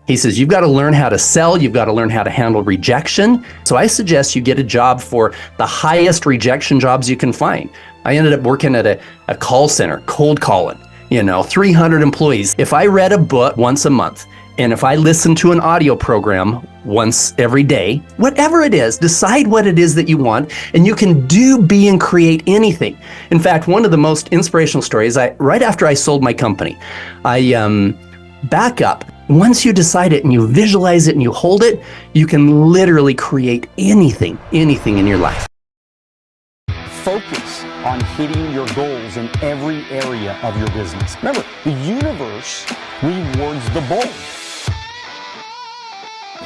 He says, you've got to learn how to sell. You've got to learn how to handle rejection. So I suggest you get a job for the highest rejection jobs you can find. I ended up working at a call center, cold calling, 300 employees. If I read a book once a month, and if I listen to an audio program once every day, whatever it is, decide what it is that you want, and you can do, be, and create anything. In fact, one of the most inspirational stories, right after I sold my company, I back up. Once you decide it and you visualize it and you hold it, you can literally create anything in your life. Focus on hitting your goals in every area of your business. Remember, the universe rewards the bold.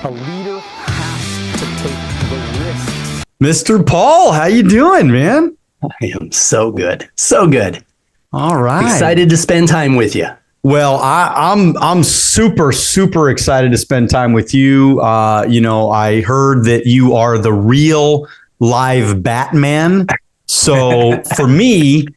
A leader has to take the risks. Mr. Paul, how you doing, man? I am so good. So good. All right. Excited to spend time with you. Well, I'm super excited to spend time with you. I heard that you are the real live Batman. So for me,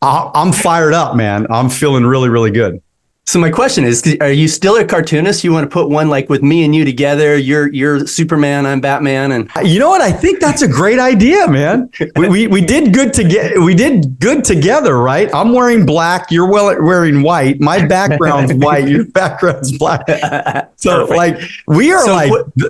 I'm fired up, man. I'm feeling really good. So my question is, are you still a cartoonist? You want to put one like with me and you together? You're Superman, I'm Batman, and you know what? I think that's a great idea, man. We did good together. We did good together, right? I'm wearing black. You're wearing white. My background's white. Your background's black. So perfect. We are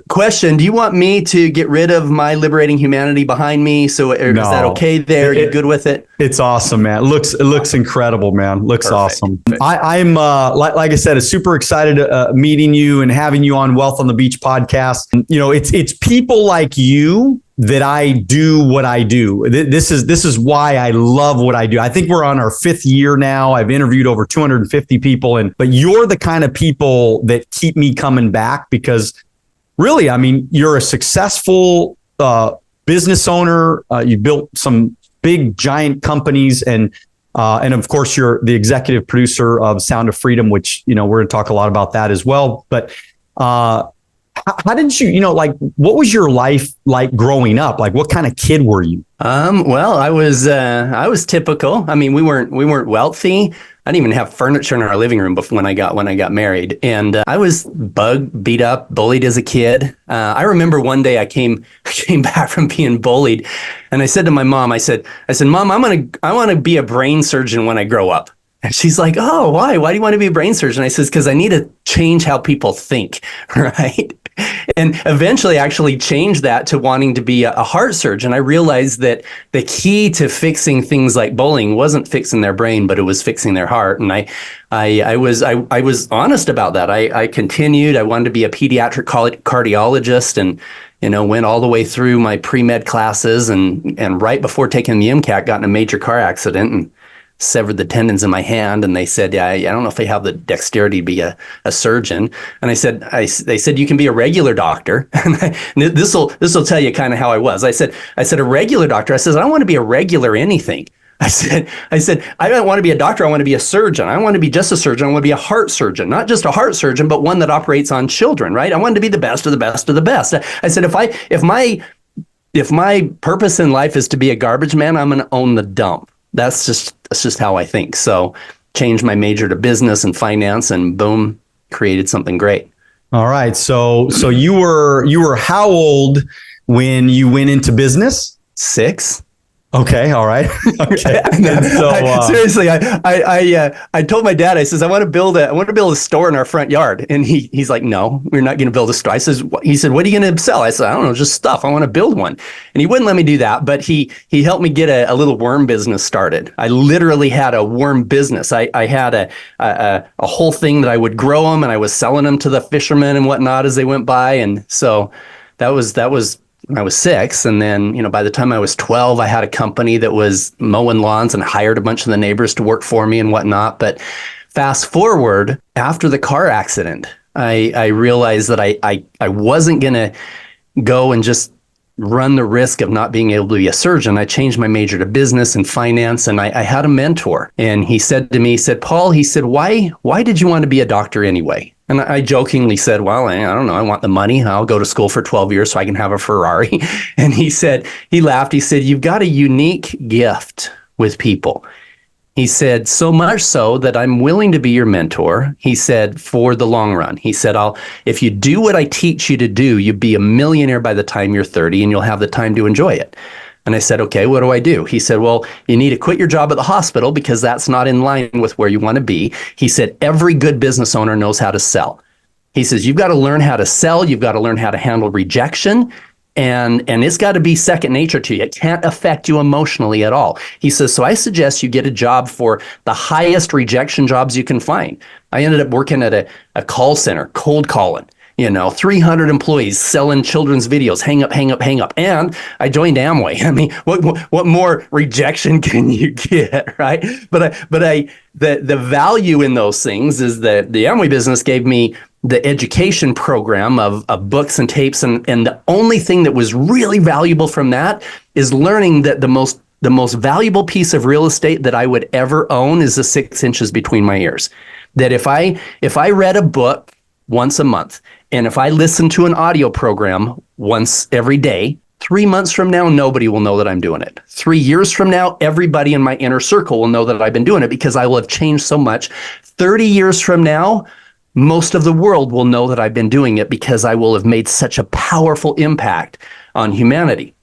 question: do you want me to get rid of my liberating humanity behind me? So is that okay? There, you good with it? It's awesome, man. It looks incredible, man. Looks perfect. Awesome. I'm like I said, super excited meeting you and having you on Wealth on the Beach podcast. It's people like you that I do what I do. This is why I love what I do. I think we're on our 5th year now. I've interviewed over 250 people, but you're the kind of people that keep me coming back because really, I mean, you're a successful business owner. You built some big giant companies and of course, you're the executive producer of Sound of Freedom, which, we're going to talk a lot about that as well. But how did you, what was your life like growing up? Like, what kind of kid were you? Well, I was typical. I mean, we weren't wealthy. I didn't even have furniture in our living room before when I got married, and I was bugged, beat up, bullied as a kid. I remember one day I came back from being bullied, and I said to my mom, I said, Mom, I want to be a brain surgeon when I grow up. And she's like, oh, why? Why do you want to be a brain surgeon? I says, because I need to change how people think, right? And eventually actually changed that to wanting to be a heart surgeon. I realized that the key to fixing things like bullying wasn't fixing their brain, but it was fixing their heart. And I was honest about that. I continued. I wanted to be a pediatric cardiologist and went all the way through my pre-med classes and right before taking the MCAT, got in a major car accident and severed the tendons in my hand, and they said, I don't know if I have the dexterity to be a surgeon. And I said, they said, you can be a regular doctor. And this will tell you kind of how I was. I said, a regular doctor. I said, I don't want to be a regular anything. I said, I don't want to be a doctor. I want to be a surgeon. I don't want to be just a surgeon. I want to be a heart surgeon, not just a heart surgeon, but one that operates on children, right? I wanted to be the best of the best of the best. I said, if my purpose in life is to be a garbage man, I'm going to own the dump. That's just how I think. So changed my major to business and finance and boom, created something great. All right. So you were how old when you went into business? 6. Okay. All right. Okay. Seriously, I told my dad, I says, I want to build a store in our front yard. And he's like, no, we're not going to build a store. He said, what are you going to sell? I said, I don't know, just stuff. I want to build one. And he wouldn't let me do that. But he helped me get a little worm business started. I literally had a worm business. I had a whole thing that I would grow them and I was selling them to the fishermen and whatnot as they went by. And so that was when I was 6. And then, by the time I was 12, I had a company that was mowing lawns and hired a bunch of the neighbors to work for me and whatnot. But fast forward, after the car accident, I realized that I wasn't going to go and just run the risk of not being able to be a surgeon. I changed my major to business and finance, and I had a mentor. And he said to me, Paul, why did you want to be a doctor anyway? And I jokingly said, well, I don't know. I want the money. I'll go to school for 12 years so I can have a Ferrari. And he laughed. He said, you've got a unique gift with people. He said, so much so that I'm willing to be your mentor. He said, for the long run. He said, if you do what I teach you to do, you'll be a millionaire by the time you're 30 and you'll have the time to enjoy it. And I said, okay, what do I do? He said, well, you need to quit your job at the hospital because that's not in line with where you want to be. He said, every good business owner knows how to sell. He says, you've got to learn how to sell. You've got to learn how to handle rejection. And it's got to be second nature to you. It can't affect you emotionally at all. He says, so I suggest you get a job for the highest rejection jobs you can find. I ended up working at a call center, cold calling. 300 employees selling children's videos, hang up, hang up, hang up. And I joined Amway. I mean, what more rejection can you get, right? But the value in those things is that the Amway business gave me the education program of books and tapes. And the only thing that was really valuable from that is learning that the most valuable piece of real estate that I would ever own is the 6 inches between my ears. That if I read a book once a month, and if I listen to an audio program once every day, 3 months from now, nobody will know that I'm doing it. 3 years from now, everybody in my inner circle will know that I've been doing it because I will have changed so much. 30 years from now, most of the world will know that I've been doing it because I will have made such a powerful impact on humanity.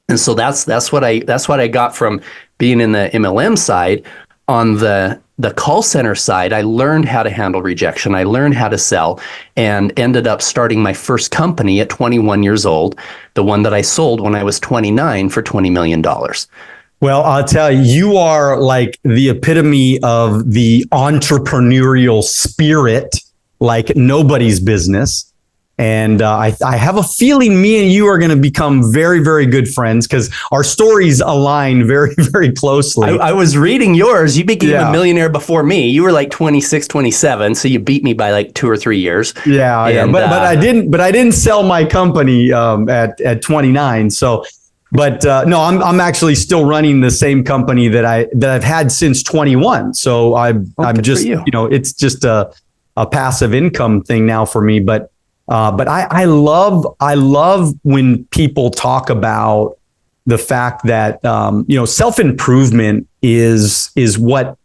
And so that's what I got from being in the MLM side. On the call center side, I learned how to handle rejection. I learned how to sell and ended up starting my first company at 21 years old, the one that I sold when I was 29 for $20 million. Well, I'll tell you, you are like the epitome of the entrepreneurial spirit, like nobody's business. And I have a feeling me and you are going to become very, very good friends because our stories align very, very closely. I was reading yours. You became a millionaire before me. You were like 26, 27. So you beat me by like 2 or 3 years. Yeah. But I didn't sell my company at 29. So, no, I'm actually still running the same company that I've had since 21. So I'm just, it's just a passive income thing now for me. But I love when people talk about the fact that, self-improvement is what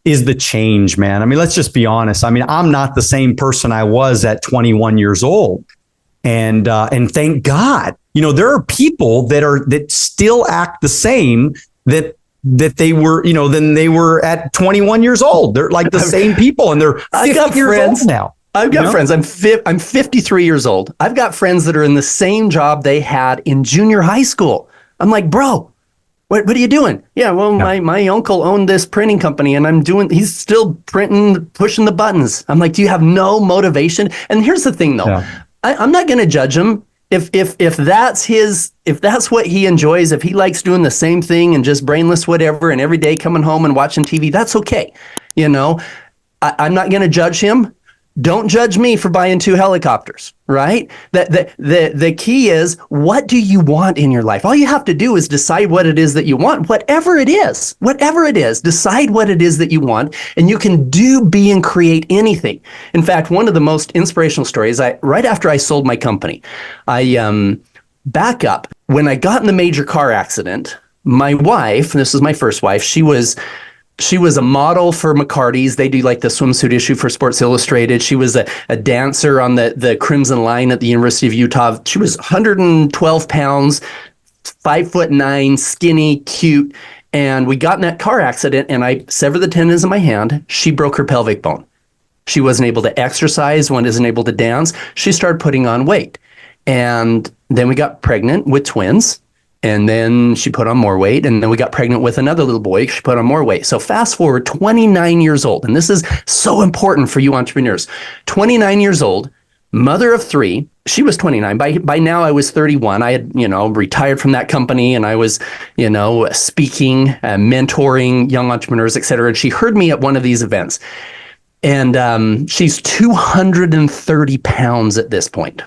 is the change, man. I mean, let's just be honest. I mean, I'm not the same person I was at 21 years old. And thank God, there are people that still act the same that they were, than they were at 21 years old. They're like the same people and they're 50 years old now. I've got friends. I'm 53 years old. I've got friends that are in the same job they had in junior high school. I'm like, bro, what are you doing? Yeah, well, my uncle owned this printing company and he's still printing, pushing the buttons. I'm like, do you have no motivation? And here's the thing though, I'm not going to judge him. If that's what he enjoys, if he likes doing the same thing and just brainless whatever and every day coming home and watching TV, that's okay. I'm not going to judge him. Don't judge me for buying 2 helicopters, right? The key is, what do you want in your life? All you have to do is decide what it is that you want, whatever it is, decide what it is that you want, and you can be and create anything. In fact, one of the most inspirational stories, right after I sold my company, back up, when I got in the major car accident, my wife, and this is my first wife, she was a model for McCarty's. They do like the swimsuit issue for Sports Illustrated. She was a dancer on the Crimson Line at the University of Utah. She was 112 pounds, 5'9", skinny, cute. And we got in that car accident and I severed the tendons in my hand. She broke her pelvic bone. She wasn't able to exercise, wasn't able to dance. She started putting on weight. And then we got pregnant with twins. And then she put on more weight. And then we got pregnant with another little boy. She put on more weight. So fast forward 29 years old. And this is so important for you entrepreneurs. 29 years old, mother of 3. She was 29. By now I was 31. I had, retired from that company and I was, speaking, mentoring young entrepreneurs, et cetera. And she heard me at one of these events. And she's 230 pounds at this point.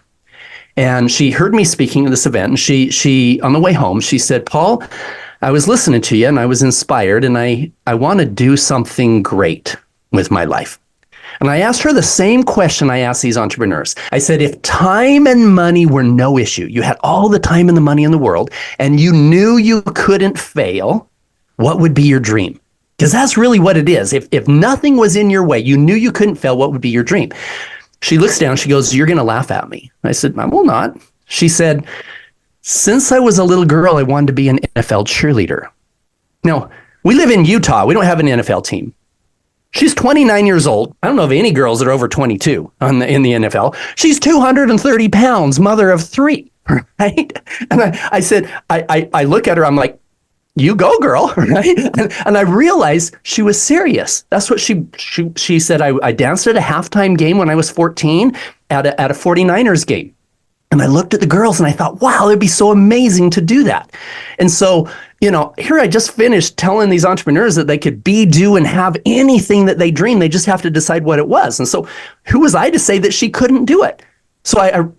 And she heard me speaking at this event, and she on the way home, she said, Paul, I was listening to you and I was inspired and I want to do something great with my life. And I asked her the same question I asked these entrepreneurs. I said, if time and money were no issue, you had all the time and the money in the world, and you knew you couldn't fail, what would be your dream? Because that's really what it is. If nothing was in your way, you knew you couldn't fail, what would be your dream? She looks down, she goes, "You're going to laugh at me." I said, "I will not." She said, "Since I was a little girl, I wanted to be an NFL cheerleader." Now, we live in Utah. We don't have an NFL team. She's 29 years old. I don't know of any girls that are over 22 in the NFL. She's 230 pounds, mother of three, right? And I said, I look at her, I'm like, "You go, girl," right? And I realized she was serious. That's what she said. I danced at a halftime game when I was 14 at a 49ers game. And I looked at the girls and I thought, wow, it'd be so amazing to do that. And so, here I just finished telling these entrepreneurs that they could be, do, and have anything that they dream. They just have to decide what it was. And so who was I to say that she couldn't do it? So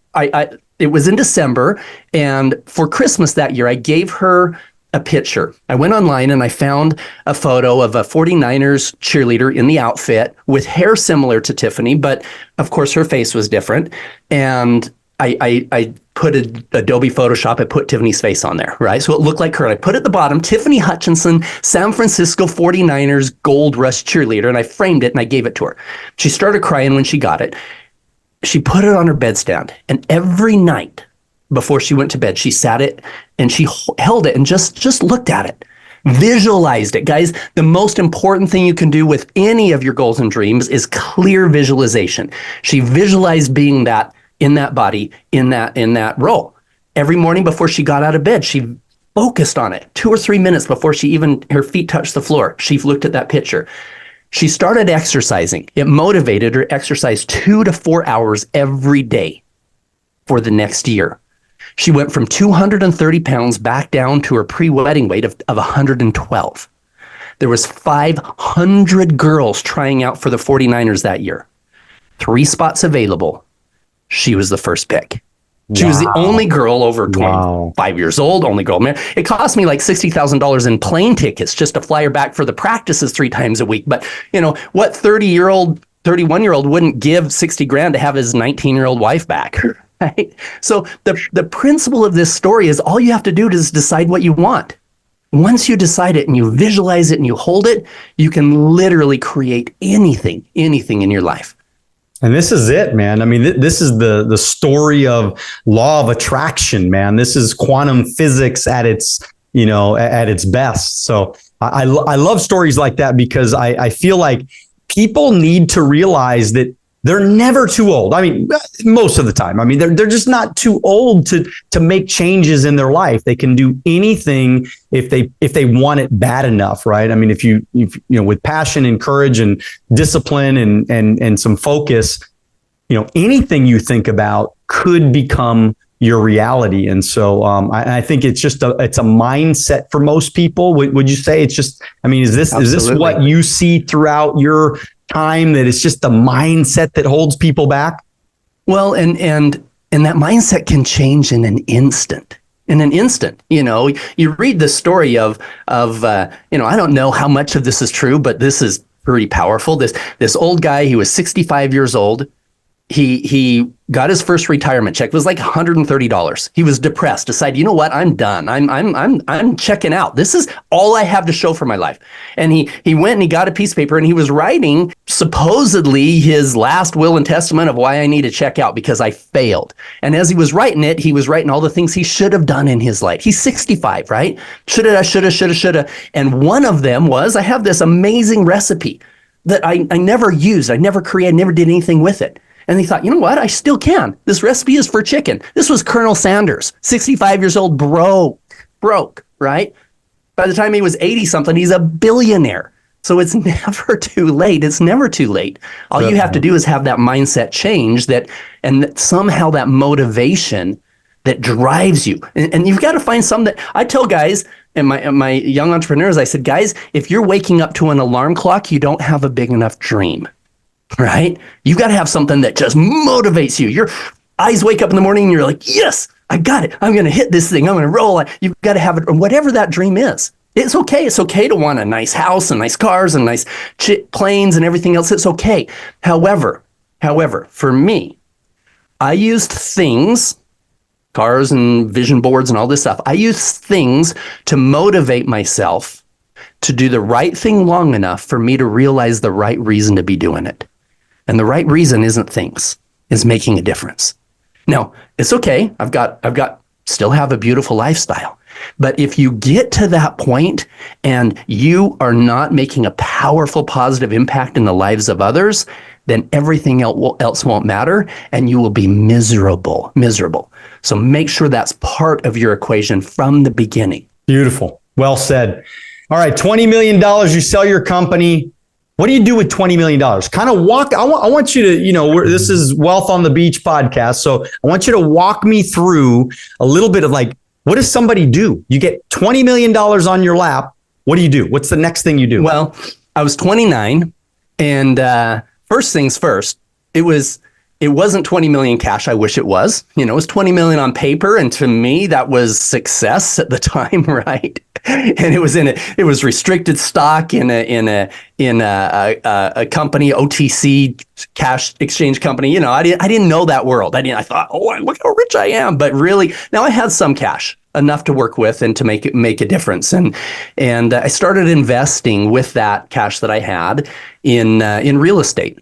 it was in December, and for Christmas that year, I gave her a picture. I went online and I found a photo of a 49ers cheerleader in the outfit with hair similar to Tiffany, but of course her face was different. And I put Adobe Photoshop, I put Tiffany's face on there, right? So it looked like her. I put at the bottom, Tiffany Hutchison, San Francisco 49ers Gold Rush cheerleader, and I framed it and I gave it to her. She started crying when she got it. She put it on her bedstand, and every night before she went to bed, she sat it and she held it and just looked at it, visualized it. Guys, the most important thing you can do with any of your goals and dreams is clear visualization. She visualized being that in that body, in that role. Every morning before she got out of bed, she focused on it. 2 or 3 minutes before her feet touched the floor, she looked at that picture. She started exercising. It motivated her to exercise 2 to 4 hours every day for the next year. She went from 230 pounds back down to her pre-wedding weight of 112. There was 500 girls trying out for the 49ers that year. 3 spots available. She was the first pick. She was the only girl over 25 years old, only girl. Man, it cost me like $60,000 in plane tickets just to fly her back for the practices 3 times a week. But what 31-year-old wouldn't give 60 grand to have his 19-year-old wife back? Right? So the principle of this story is all you have to do is decide what you want. Once you decide it and you visualize it and you hold it, you can literally create anything in your life. And this is it, man. I mean, this is the story of law of attraction, man. This is quantum physics at its best. So I love stories like that because I feel like people need to realize that they're never too old. I mean, most of the time. I mean, they're just not too old to make changes in their life. They can do anything if they want it bad enough, right? I mean, if you with passion and courage and discipline and some focus, anything you think about could become your reality. And so I think it's just it's a mindset for most people. Would you say it's just? I mean, is this what you see throughout your time, that it's just the mindset that holds people back? Well, and that mindset can change in an instant. You read the story of I don't know how much of this is true, but this is pretty powerful. This old guy, he was 65 years old. He got his first retirement check. It was like $130. He was depressed, decided, you know what, I'm done. I'm checking out. This is all I have to show for my life. And he went and he got a piece of paper and he was writing supposedly his last will and testament of why I need to check out because I failed. And as he was writing it, he was writing all the things he should have done in his life. He's 65, right? Shoulda. And one of them was, I have this amazing recipe that I never used. I never created, never did anything with it. And he thought, you know what? I still can. This recipe is for chicken. This was Colonel Sanders, 65 years old, broke, right? By the time he was 80 something, he's a billionaire. So it's never too late. It's never too late. All you have to do is have that mindset change and somehow that motivation that drives you. And you've got to find something that I tell guys and my young entrepreneurs, I said, guys, if you're waking up to an alarm clock, you don't have a big enough dream. Right? You got to have something that just motivates you. Your eyes wake up in the morning and you're like, yes, I got it. I'm going to hit this thing. I'm going to roll. You've got to have it, whatever that dream is. It's okay. It's okay to want a nice house and nice cars and nice planes and everything else. It's okay. However, for me, I used things, cars and vision boards and all this stuff. I used things to motivate myself to do the right thing long enough for me to realize the right reason to be doing it. And the right reason isn't things, is making a difference. Now, it's okay. Still have a beautiful lifestyle. But if you get to that point and you are not making a powerful, positive impact in the lives of others, then everything else won't matter and you will be miserable. So make sure that's part of your equation from the beginning. Beautiful. Well said. All right, $20 million, you sell your company. What do you do with $20 million? Kind of walk. I want you to, this is Wealth on the Beach podcast. So I want you to walk me through a little bit of like, what does somebody do? You get $20 million on your lap. What do you do? What's the next thing you do? Well, I was 29 and first things first, it wasn't 20 million cash. I wish it was. It was 20 million on paper, and to me, that was success at the time, right? And it was restricted stock in a company, OTC cash exchange company. I didn't know that world. I thought, oh, look how rich I am. But really, now I had some cash, enough to work with and to make a difference. And I started investing with that cash that I had in real estate.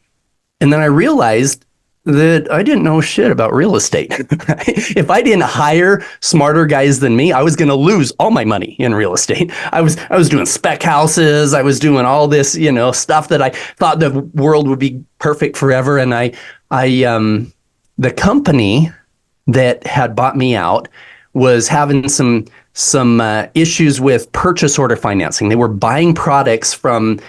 And then I realized that I didn't know shit about real estate. If I didn't hire smarter guys than me, I was going to lose all my money in real estate. I was doing spec houses. I was doing all this, stuff that I thought the world would be perfect forever. And the company that had bought me out was having some issues with purchase order financing. They were buying products from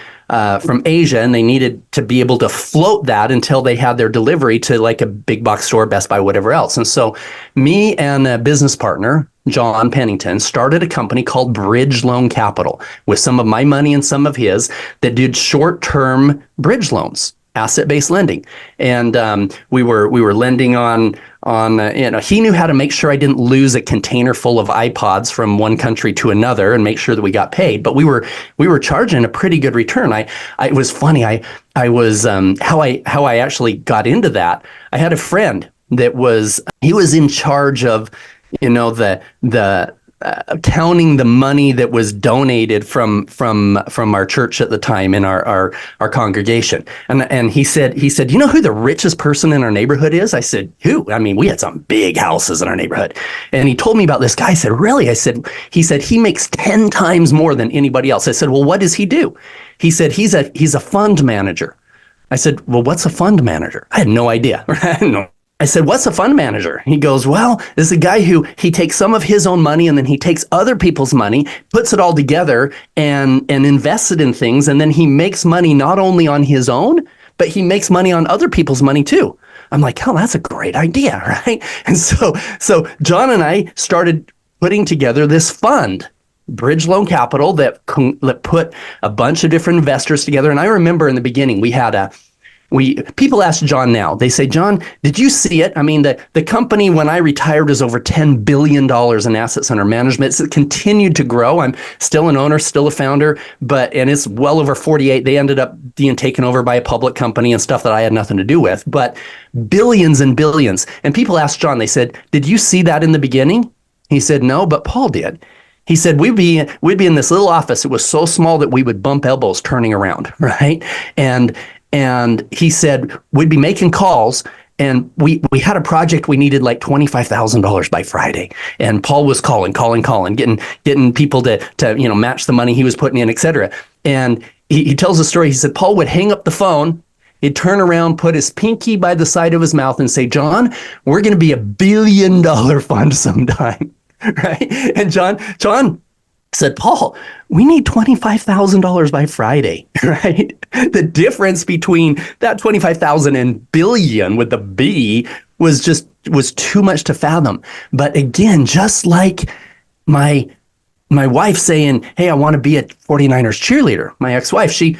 Asia, and they needed to be able to float that until they had their delivery to like a big box store, Best Buy, whatever else. And so me and a business partner, John Pennington, started a company called Bridge Loan Capital with some of my money and some of his that did short-term bridge loans, asset-based lending. And we were lending on he knew how to make sure I didn't lose a container full of iPods from one country to another and make sure that we got paid. But we were charging a pretty good return. It was funny. I was how I actually got into that. I had a friend that was in charge of the counting the money that was donated from our church at the time in our congregation. And he said, you know who the richest person in our neighborhood is? I said, who? I mean, we had some big houses in our neighborhood. And he told me about this guy. I said, really? He said, he makes 10 times more than anybody else. I said, well, what does he do? He said, he's a fund manager. I said, well, what's a fund manager? I had no idea. I said, what's a fund manager? He goes, well, this is a guy who he takes some of his own money and then he takes other people's money, puts it all together and invests it in things. And then he makes money not only on his own, but he makes money on other people's money too. I'm like, oh, that's a great idea, right? And so John and I started putting together this fund, Bridge Loan Capital, that put a bunch of different investors together. And I remember in the beginning, people ask John now, they say, John, did you see it? I mean, the company when I retired was over $10 billion in assets under management. It's continued to grow. I'm still an owner, still a founder, and it's well over 48. They ended up being taken over by a public company and stuff that I had nothing to do with, but billions and billions. And people asked John, they said, did you see that in the beginning? He said, no, but Paul did. He said, we'd be in this little office. It was so small that we would bump elbows turning around, right? And he said, we'd be making calls and we had a project. We needed like $25,000 by Friday. And Paul was calling, getting people to match the money he was putting in, et cetera. And he tells a story. He said, Paul would hang up the phone. He'd turn around, put his pinky by the side of his mouth and say, John, we're going to be $1 billion fund sometime. Right. And John said, Paul, we need $25,000 by Friday, right? The difference between that 25,000 and billion with the B was too much to fathom. But again, just like my wife saying, hey, I want to be a 49ers cheerleader, my ex-wife, she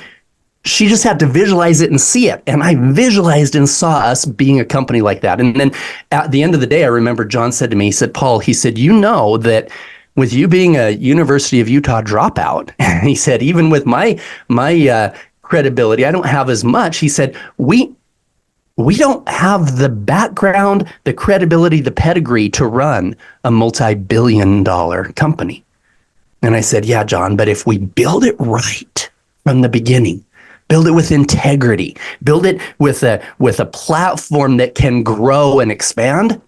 just had to visualize it and see it. And I visualized and saw us being a company like that. And then at the end of the day, I remember John said to me, he said, Paul, he said, you know that with you being a University of Utah dropout, he said, even with my credibility, I don't have as much. He said, we don't have the background, the credibility, the pedigree to run a multi-billion-dollar company. And I said, yeah, John, but if we build it right from the beginning, build it with integrity, build it with a platform that can grow and expand,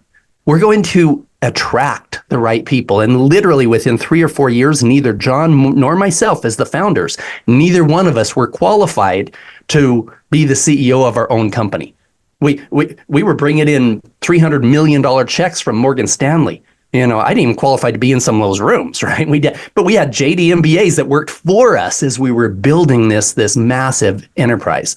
we're going to attract the right people. And literally within 3 or 4 years, neither John nor myself as the founders, neither one of us were qualified to be the CEO of our own company. We were bringing in $300 million checks from Morgan Stanley. I didn't even qualify to be in some of those rooms, right? But we had JD MBAs that worked for us as we were building this massive enterprise.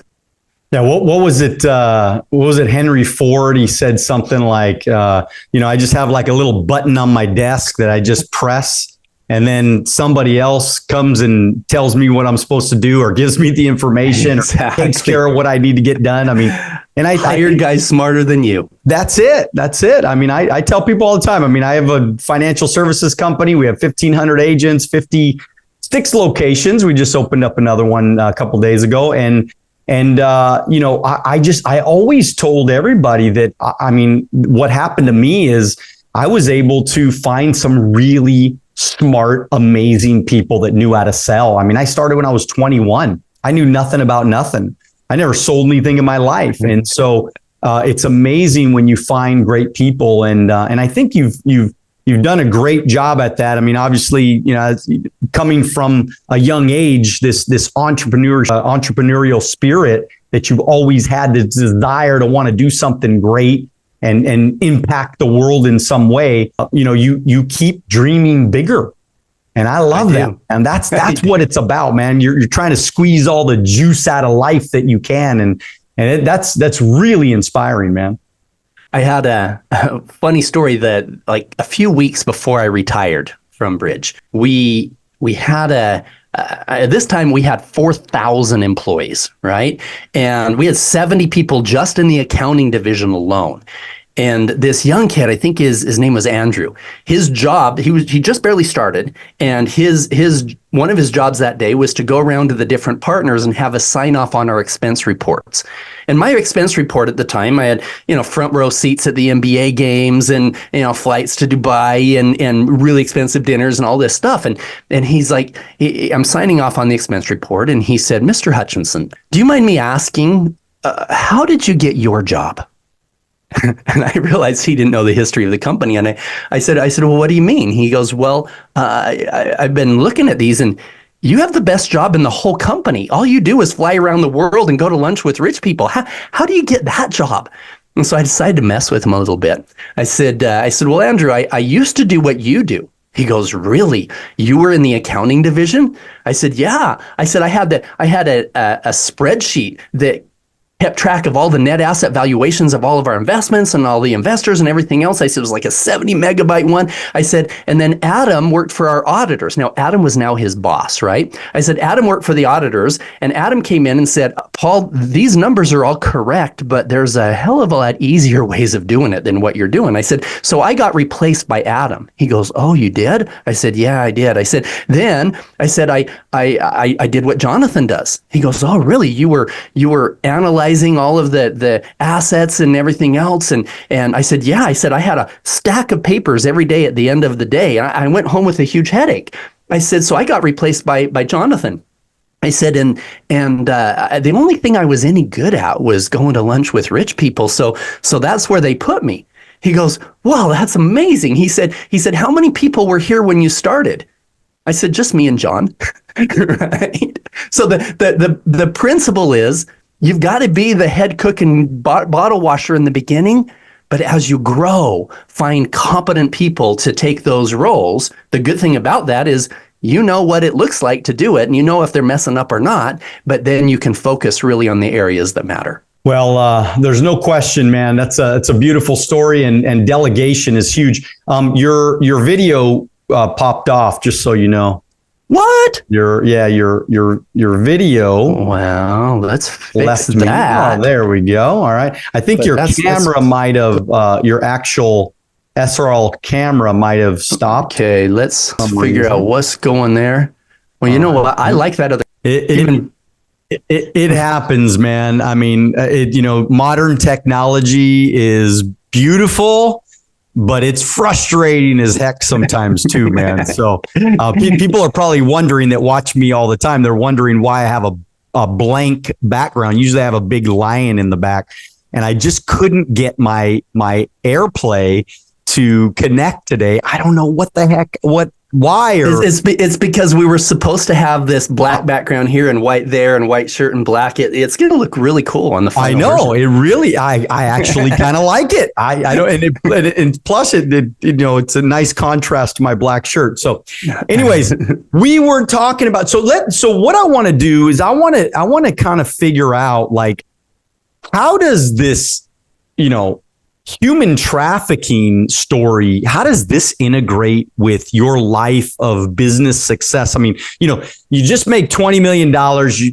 Yeah, what was it? What was it? Henry Ford. He said something like, I just have like a little button on my desk that I just press, and then somebody else comes and tells me what I'm supposed to do, or gives me the information, exactly. Or takes care of what I need to get done. I mean, and I hired guys smarter than you. That's it. I mean, I tell people all the time. I mean, I have a financial services company. We have 1,500 agents, 56 locations. We just opened up another one a couple of days ago, and I always told everybody that, I mean, what happened to me is I was able to find some really smart, amazing people that knew how to sell. I mean, I started when I was 21. I knew nothing about nothing. I never sold anything in my life. And so it's amazing when you find great people. And I think you've done a great job at that. I mean, obviously, coming from a young age, this entrepreneurial spirit that you've always had, this desire to want to do something great and impact the world in some way. You keep dreaming bigger. And I love that. And that's what it's about, man. You're trying to squeeze all the juice out of life that you can. And that's really inspiring, man. I had a funny story that, like, a few weeks before I retired from Bridge, we had at this time we had 4,000 employees, right? And we had 70 people just in the accounting division alone. And this young kid, I think his name was Andrew. His job, he just barely started, and his one of his jobs that day was to go around to the different partners and have a sign off on our expense reports. And my expense report at the time, I had front row seats at the NBA games and flights to Dubai and really expensive dinners and all this stuff. And he's like, I'm signing off on the expense report, and he said, "Mr. Hutchison, do you mind me asking, how did you get your job?" And I realized he didn't know the history of the company. And I said, well, what do you mean? He goes, well, I've been looking at these, and you have the best job in the whole company. All you do is fly around the world and go to lunch with rich people. How do you get that job? And so I decided to mess with him a little bit. I said, well, Andrew, I used to do what you do. He goes, really? You were in the accounting division? I said, yeah. I said, I had a spreadsheet that kept track of all the net asset valuations of all of our investments and all the investors and everything else. I said it was like a 70 megabyte one. I said, and then Adam worked for our auditors. Now, Adam was now his boss, right? I said, Adam worked for the auditors, and Adam came in and said, Paul, these numbers are all correct, but there's a hell of a lot easier ways of doing it than what you're doing. I said, so I got replaced by Adam. He goes, oh, you did? I said, yeah, I did. I said, I did what Jonathan does. He goes, oh, really? You were analyzing all of the assets and everything else. And I said, yeah. I said, I had a stack of papers every day at the end of the day. I went home with a huge headache. I said, so I got replaced by Jonathan. I said, and the only thing I was any good at was going to lunch with rich people. So that's where they put me. He goes, wow, that's amazing. He said, how many people were here when you started? I said, just me and John. Right? So the principle is, you've got to be the head cook and bottle washer in the beginning, but as you grow, find competent people to take those roles. The good thing about that is you know what it looks like to do it, and you know if they're messing up or not, but then you can focus really on the areas that matter. Well, there's no question, man. It's a beautiful story, and delegation is huge. Your video popped off, just so you know. What? Your video. Well, let's fix that. Oh, there we go. All right. I think your camera might have, your actual SRL camera might have stopped. Okay, let's figure out what's going there. Well, you know what? I like that other. It happens, man. I mean, modern technology is beautiful, but it's frustrating as heck sometimes too, man. So people are probably wondering that watch me all the time. They're wondering why I have a blank background. Usually I have a big lion in the back, and I just couldn't get my AirPlay to connect today. I don't know what the heck, why? It's because we were supposed to have this black background here and white there and white shirt and black. It's going to look really cool on the final I know version. it really. I actually kind of like it. I don't, and plus it's a nice contrast to my black shirt. So, anyways, we were talking about so what I want to do is I want to kind of figure out, like, how does this human trafficking story, how does this integrate with your life of business success? I mean, you just make $20 million,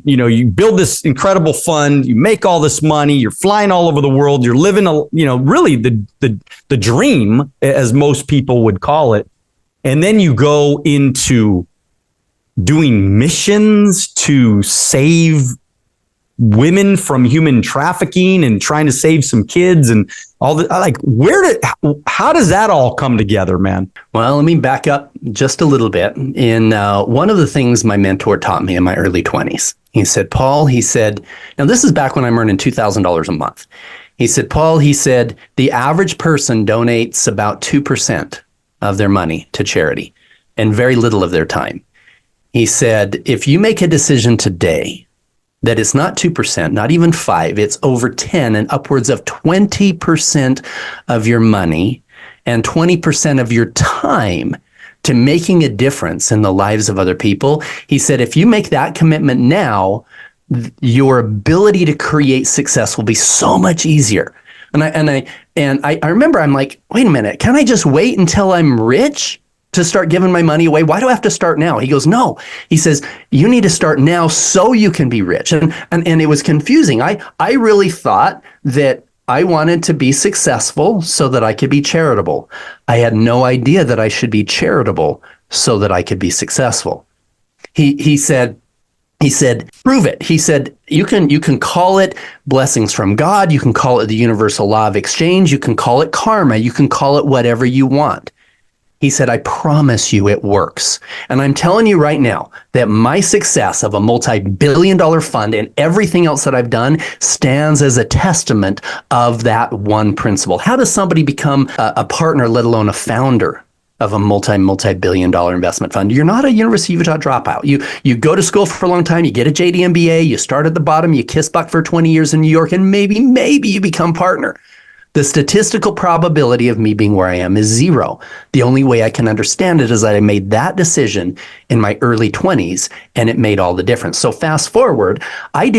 you build this incredible fund, you make all this money, you're flying all over the world, you're living, really the dream, as most people would call it. And then you go into doing missions to save women from human trafficking and trying to save some kids and all that. Like, how does that all come together, man? Well, let me back up just a little bit. In one of the things my mentor taught me in my early 20s, he said, Paul, now this is back when I'm earning $2,000 a month. He said, Paul, the average person donates about 2% of their money to charity and very little of their time. He said, if you make a decision today that it's not 2%, not even 5%, it's over 10 and upwards of 20% of your money and 20% of your time to making a difference in the lives of other people. He said, if you make that commitment now, your ability to create success will be so much easier. And I remember, I'm like, wait a minute, can I just wait until I'm rich to start giving my money away? Why do I have to start now? He goes, no. He says, you need to start now so you can be rich. And it was confusing. I really thought that I wanted to be successful so that I could be charitable. I had no idea that I should be charitable so that I could be successful. He said, prove it. He said, you can call it blessings from God. You can call it the universal law of exchange. You can call it karma. You can call it whatever you want. He said, I promise you it works. And I'm telling you right now that my success of a multi-billion-dollar fund and everything else that I've done stands as a testament of that one principle. How does somebody become a partner, let alone a founder of a multi-billion-dollar investment fund? You're not a University of Utah dropout. You go to school for a long time, you get a JD MBA, you start at the bottom, you kiss buck for 20 years in New York, and maybe you become partner. The statistical probability of me being where I am is 0. The only way I can understand it is that I made that decision in my early 20s, and it made all the difference. So fast forward, I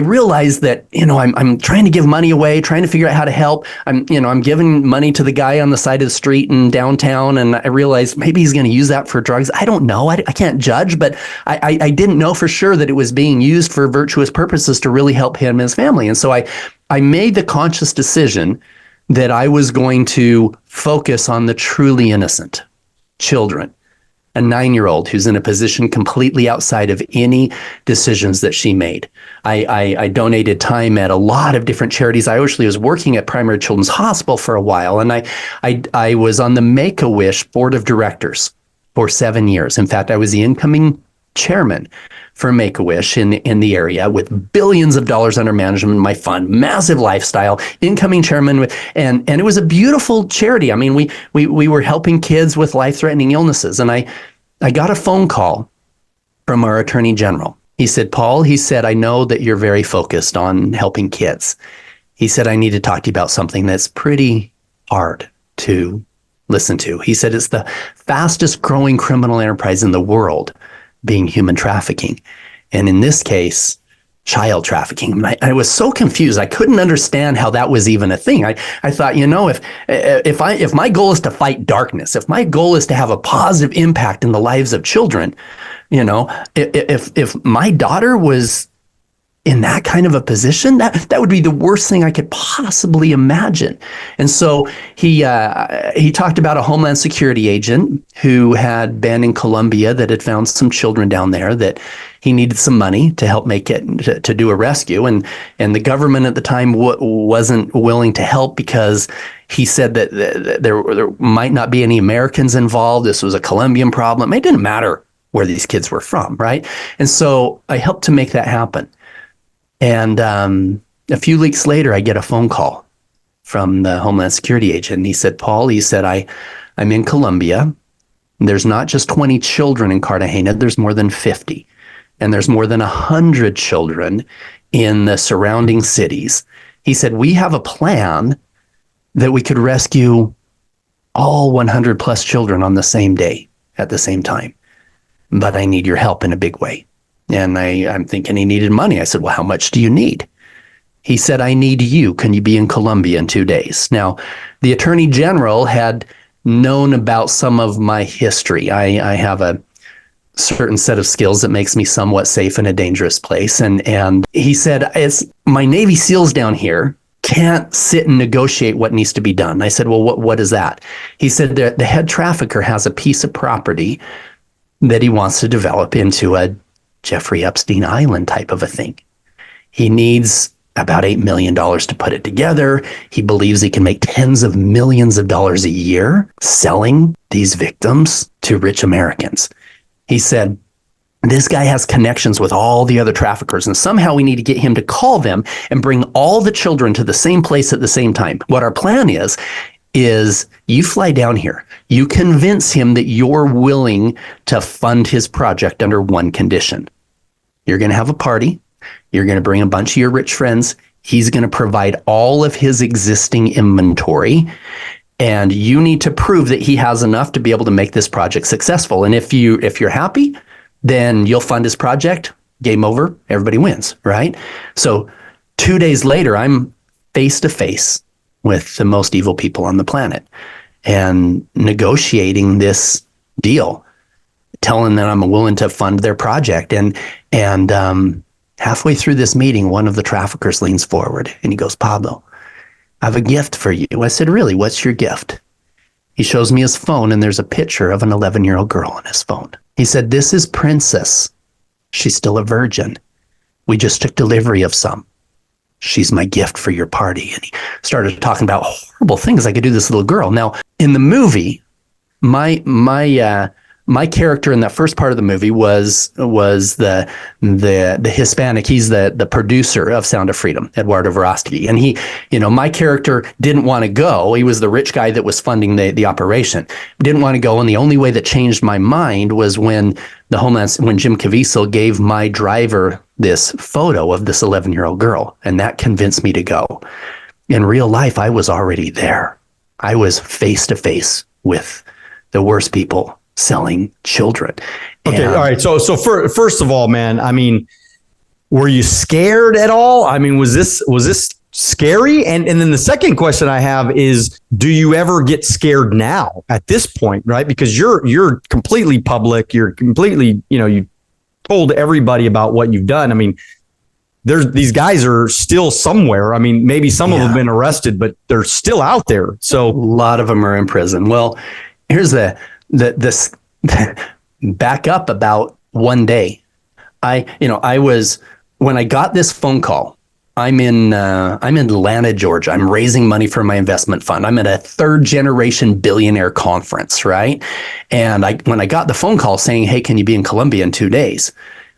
realized that, I'm trying to give money away, trying to figure out how to help. I'm giving money to the guy on the side of the street in downtown, and I realized maybe he's going to use that for drugs. I don't know. I can't judge, but I didn't know for sure that it was being used for virtuous purposes to really help him and his family. And so I made the conscious decision that I was going to focus on the truly innocent children. A 9-year-old who's in a position completely outside of any decisions that she made. I donated time at a lot of different charities. I actually was working at Primary Children's Hospital for a while, and I was on the Make-A-Wish board of directors for 7 years. In fact, I was the incoming chairman for Make-A-Wish in the area with billions of dollars under management in my fund, massive lifestyle, incoming chairman, and it was a beautiful charity. I mean, we were helping kids with life-threatening illnesses, and I got a phone call from our attorney general. He said, Paul, I know that you're very focused on helping kids. He said, I need to talk to you about something that's pretty hard to listen to. He said, it's the fastest growing criminal enterprise in the world, being human trafficking. And in this case, child trafficking. And I was so confused. I couldn't understand how that was even a thing. I thought, if my goal is to fight darkness, if my goal is to have a positive impact in the lives of children, if my daughter was in that kind of a position, that would be the worst thing I could possibly imagine. And so he talked about a Homeland Security agent who had been in Colombia that had found some children down there that he needed some money to help make it to do a rescue, and the government at the time wasn't willing to help because He said that there might not be any Americans involved. This was a Colombian problem. It didn't matter where these kids were from, right? And so I helped to make that happen. And a few weeks later, I get a phone call from the Homeland Security agent. And he said, Paul, I'm in Colombia. There's not just 20 children in Cartagena. There's more than 50. And there's more than 100 children in the surrounding cities. He said, we have a plan that we could rescue all 100 plus children on the same day at the same time. But I need your help in a big way. And I'm thinking he needed money. I said, well, how much do you need? He said, I need you. Can you be in Colombia in 2 days? Now, the Attorney General had known about some of my history. I have a certain set of skills that makes me somewhat safe in a dangerous place. And he said, it's my Navy SEALs down here can't sit and negotiate what needs to be done. I said, well, what is that? He said the head trafficker has a piece of property that he wants to develop into a Jeffrey Epstein Island type of a thing. He needs about $8 million to put it together. He believes he can make tens of millions of dollars a year selling these victims to rich Americans. He said, this guy has connections with all the other traffickers, and somehow we need to get him to call them and bring all the children to the same place at the same time. What our plan is you fly down here. You convince him that you're willing to fund his project under one condition. You're going to have a party. You're going to bring a bunch of your rich friends. He's going to provide all of his existing inventory. And you need to prove that he has enough to be able to make this project successful. And if you're happy, then you'll fund his project. Game over. Everybody wins, right? So 2 days later, I'm face to face with the most evil people on the planet and negotiating this deal, telling them I'm willing to fund their project. And halfway through this meeting, one of the traffickers leans forward and he goes, Pablo, I have a gift for you. I said, really, what's your gift? He shows me his phone and there's a picture of an 11-year-old girl on his phone. He said, this is Princess. She's still a virgin. We just took delivery of some. She's my gift for your party. And he started talking about horrible things I could do to this little girl. Now, in the movie, my character in that first part of the movie was the Hispanic. He's the producer of Sound of Freedom, Eduardo Verástegui. And he, my character didn't want to go. He was the rich guy that was funding the operation. Didn't want to go. And the only way that changed my mind was when when Jim Caviezel gave my driver this photo of this 11-year-old girl. And that convinced me to go. In real life, I was already there. I was face to face with the worst people selling children. Okay. All right. So first of all, man, I mean, were you scared at all? I mean, was this scary? And then the second question I have is, do you ever get scared now at this point, right? Because you're completely public. You're completely, you told everybody about what you've done. I mean, these guys are still somewhere. I mean, maybe some of them have been arrested, but they're still out there. So a lot of them are in prison. Well, here's this back up about one day. When I got this phone call, I'm in Atlanta, Georgia. I'm raising money for my investment fund. I'm at a 3rd generation billionaire conference, right? And when I got the phone call saying, hey, can you be in Colombia in 2 days?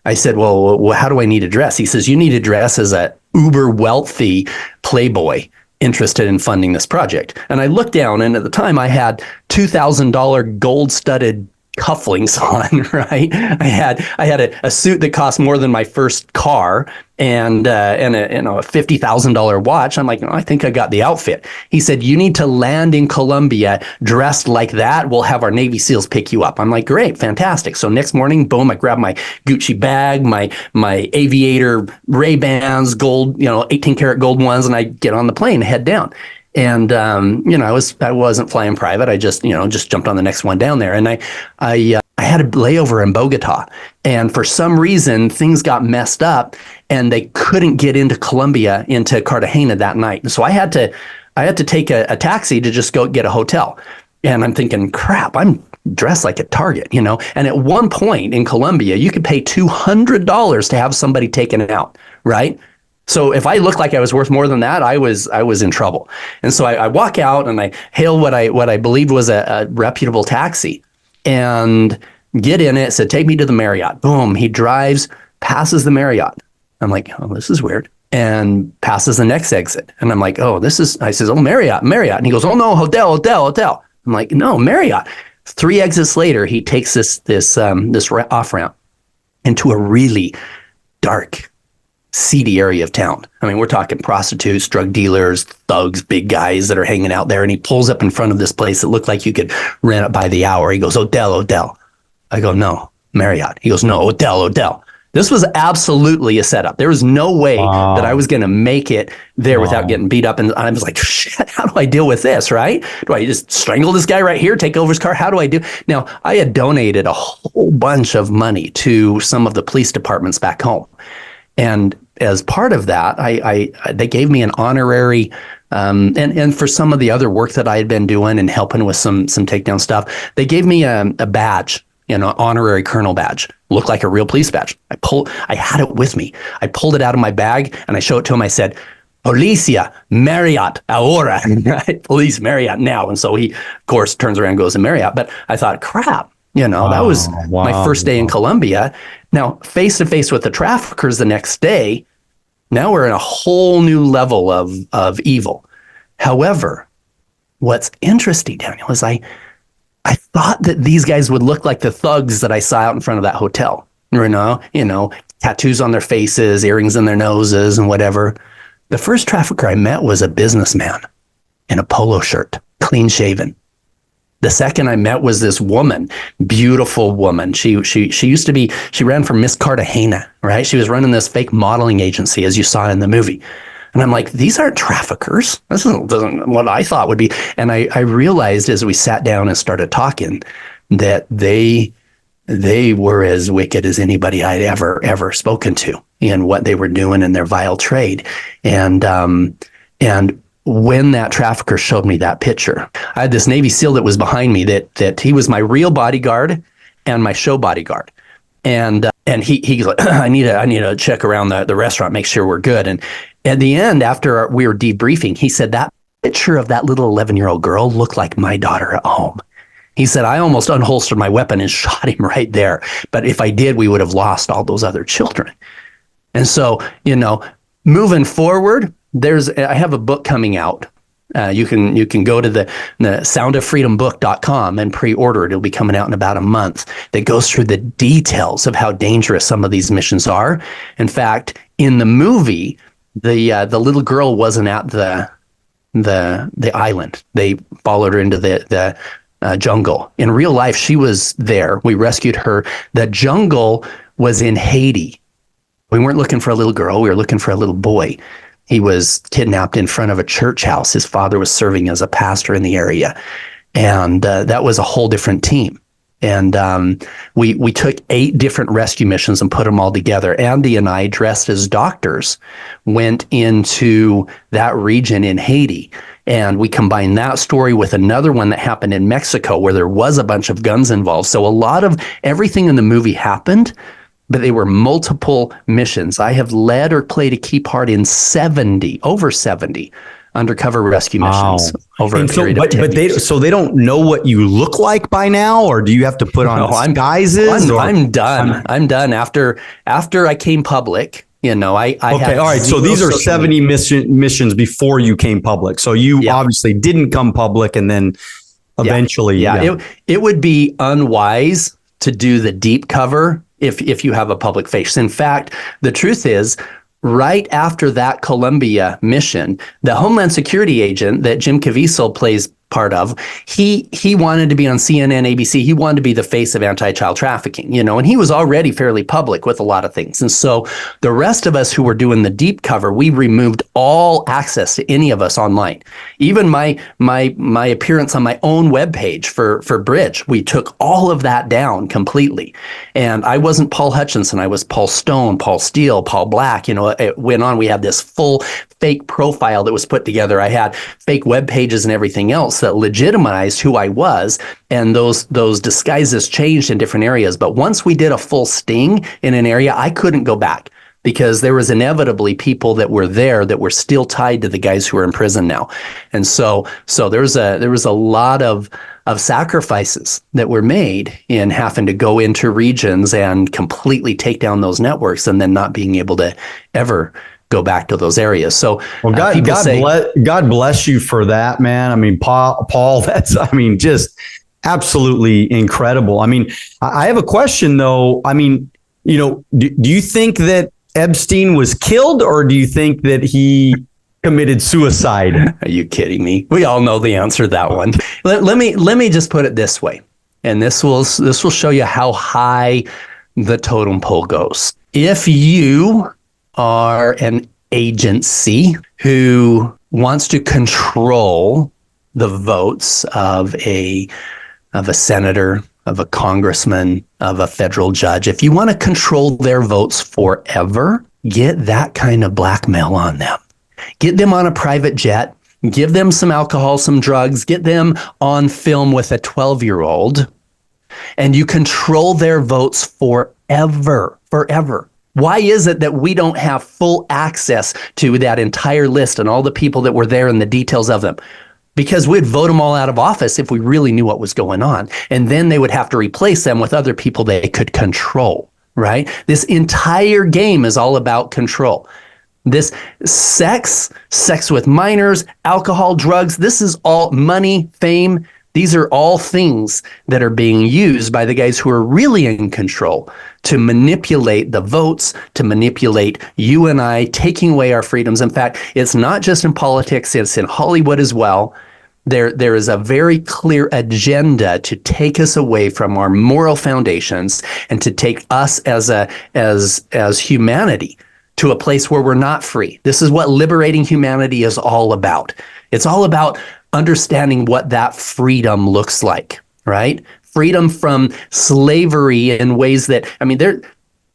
I said, well, how do I need to dress? He says, you need to dress as a uber wealthy playboy interested in funding this project. And I looked down, and at the time I had $2,000 gold-studded cufflinks on, right? I had a suit that cost more than my first car and a $50,000 watch. I'm like, I think I got the outfit. He said, you need to land in Colombia dressed like that. We'll have our Navy SEALs pick you up. I'm like, great, fantastic. So next morning, boom, I grab my Gucci bag, my aviator Ray-Bans, gold, 18 karat gold ones, and I get on the plane and head down. And I wasn't flying private. I just jumped on the next one down there, and I had a layover in Bogota, and for some reason things got messed up, and they couldn't get into Cartagena that night. And so I had to take a taxi to just go get a hotel. And I'm thinking, crap, I'm dressed like a target, And at one point in Colombia, you could pay $200 to have somebody taken out, right? So if I looked like I was worth more than that, I was in trouble. And so I walk out and I hail what I believed was a reputable taxi and get in it. Said, take me to the Marriott. Boom. He drives, passes the Marriott. I'm like, oh, this is weird. And passes the next exit. And I'm like, oh, I says, oh, Marriott. And he goes, oh no, hotel. I'm like, no, Marriott. 3 exits later, he takes this off ramp into a really dark, seedy area of town. I mean, we're talking prostitutes, drug dealers, thugs, big guys that are hanging out there. And he pulls up in front of this place that looked like you could rent it by the hour. He goes, Odell. I go, no, Marriott. He goes, no, Odell. This was absolutely a setup. There was no way that I was going to make it there without getting beat up. And I was like, shit, how do I deal with this, right? Do I just strangle this guy right here, take over his car? How do I do? Now, I had donated a whole bunch of money to some of the police departments back home. And as part of that, they gave me an honorary, and for some of the other work that I had been doing and helping with some takedown stuff, they gave me a badge, honorary colonel badge. Looked like a real police badge. I had it with me. I pulled it out of my bag and I showed it to him. I said, Policia Marriott ahora, right? Police Marriott now. And so he, of course, turns around and goes to Marriott. But I thought, crap. That was my first day in Colombia. Now, face to face with the traffickers the next day, now we're in a whole new level of evil. However, what's interesting, Daniel, is I thought that these guys would look like the thugs that I saw out in front of that hotel. Tattoos on their faces, earrings in their noses, and whatever. The first trafficker I met was a businessman in a polo shirt, clean shaven. The second I met was this woman, beautiful woman. She ran for Miss Cartagena, right? She was running this fake modeling agency, as you saw in the movie. And I'm like, these aren't traffickers. This isn't what I thought would be. And I realized as we sat down and started talking that they were as wicked as anybody I'd ever spoken to in what they were doing in their vile trade. And when that trafficker showed me that picture, I had this Navy SEAL that was behind me that he was my real bodyguard and my show bodyguard. And he's like, I need to check around the restaurant, make sure we're good. And at the end, after we were debriefing, he said that picture of that little 11-year-old girl looked like my daughter at home. He said, I almost unholstered my weapon and shot him right there. But if I did, we would have lost all those other children. And so, moving forward, I have a book coming out. You can go to the soundoffreedombook.com and pre-order it. It'll be coming out in about a month. That goes through the details of how dangerous some of these missions are. In fact, in the movie, the little girl wasn't at the island. They followed her into the jungle. In real life, she was there. We rescued her. The jungle was in Haiti. We weren't looking for a little girl. We were looking for a little boy. He was kidnapped in front of a church house. His father was serving as a pastor in the area. And that was a whole different team. And we took 8 different rescue missions and put them all together. Andy and I, dressed as doctors, went into that region in Haiti. And we combined that story with another one that happened in Mexico where there was a bunch of guns involved. So a lot of everything in the movie happened, but they were multiple missions. I have led or played a key part in over 70 undercover rescue missions over a period of 10 years. So they don't know what you look like by now, or do you have to put on disguises? I'm done. I'm done. After I came public, I okay, all right. So these are 70 missions before you came public. So you obviously didn't come public, and then eventually, it would be unwise to do the deep cover if you have a public face. In fact, the truth is, right after that Colombia mission, the Homeland Security agent that Jim Caviezel plays part of, he wanted to be on CNN, ABC. He wanted to be the face of anti-child trafficking, and he was already fairly public with a lot of things. And so the rest of us who were doing the deep cover, we removed all access to any of us online. Even my appearance on my own webpage for Bridge, we took all of that down completely. And I wasn't Paul Hutchison. I was Paul Stone, Paul Steele, Paul Black. It went on. We had this full fake profile that was put together. I had fake web pages and everything else that legitimized who I was, and those disguises changed in different areas. But once we did a full sting in an area, I couldn't go back. because there was inevitably people that were there that were still tied to the guys who are in prison now. And so there was a lot of sacrifices that were made in having to go into regions and completely take down those networks and then not being able to ever go back to those areas. So well, God bless you for that, man. I mean, Paul, that's, I mean, just absolutely incredible. I mean, I have a question though. I mean, you know, do you think that Epstein was killed, or do you think that he committed suicide? Are you kidding me? We all know the answer to that one. Let me just put it this way, and this will show you how high the totem pole goes. If you are an agency who wants to control the votes of a senator, of a congressman, of a federal judge, if you want to control their votes forever, get that kind of blackmail on them. Get them on a private jet, give them some alcohol, some drugs, get them on film with a 12-year-old, and you control their votes forever. Why is it that we don't have full access to that entire list and all the people that were there and the details of them? Because we'd vote them all out of office if we really knew what was going on. And then they would have to replace them with other people they could control, right? This entire game is all about control. This sex with minors, alcohol, drugs, this is all money, fame. These are all things that are being used by the guys who are really in control to manipulate the votes, to manipulate you and I, taking away our freedoms. In fact, it's not just in politics, it's in Hollywood as well. There is a very clear agenda to take us away from our moral foundations and to take us as humanity to a place where we're not free. This is what liberating humanity is all about. It's all about understanding what that freedom looks like, right? Freedom from slavery in ways that, I mean, they're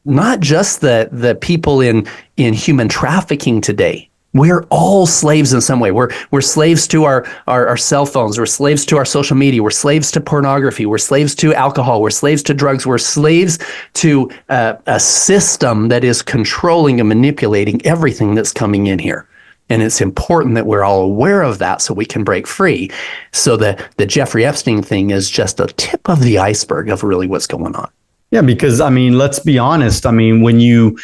not just the people in human trafficking today. We're all slaves in some way. We're slaves to our cell phones. We're slaves to our social media. We're slaves to pornography. We're slaves to alcohol. We're slaves to drugs. We're slaves to a system that is controlling and manipulating everything that's coming in here. And it's important that we're all aware of that so we can break free. So the Jeffrey Epstein thing is just a tip of the iceberg of really what's going on. Yeah, because I mean, let's be honest. I mean, when you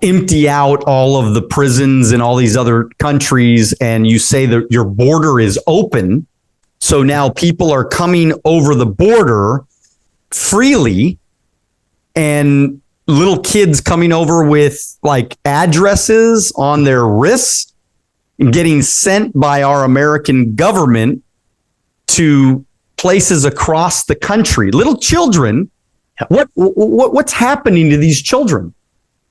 empty out all of the prisons in all these other countries and you say that your border is open, so now people are coming over the border freely, and little kids coming over with like addresses on their wrists and getting sent by our American government to places across the country. Little children. What's happening to these children?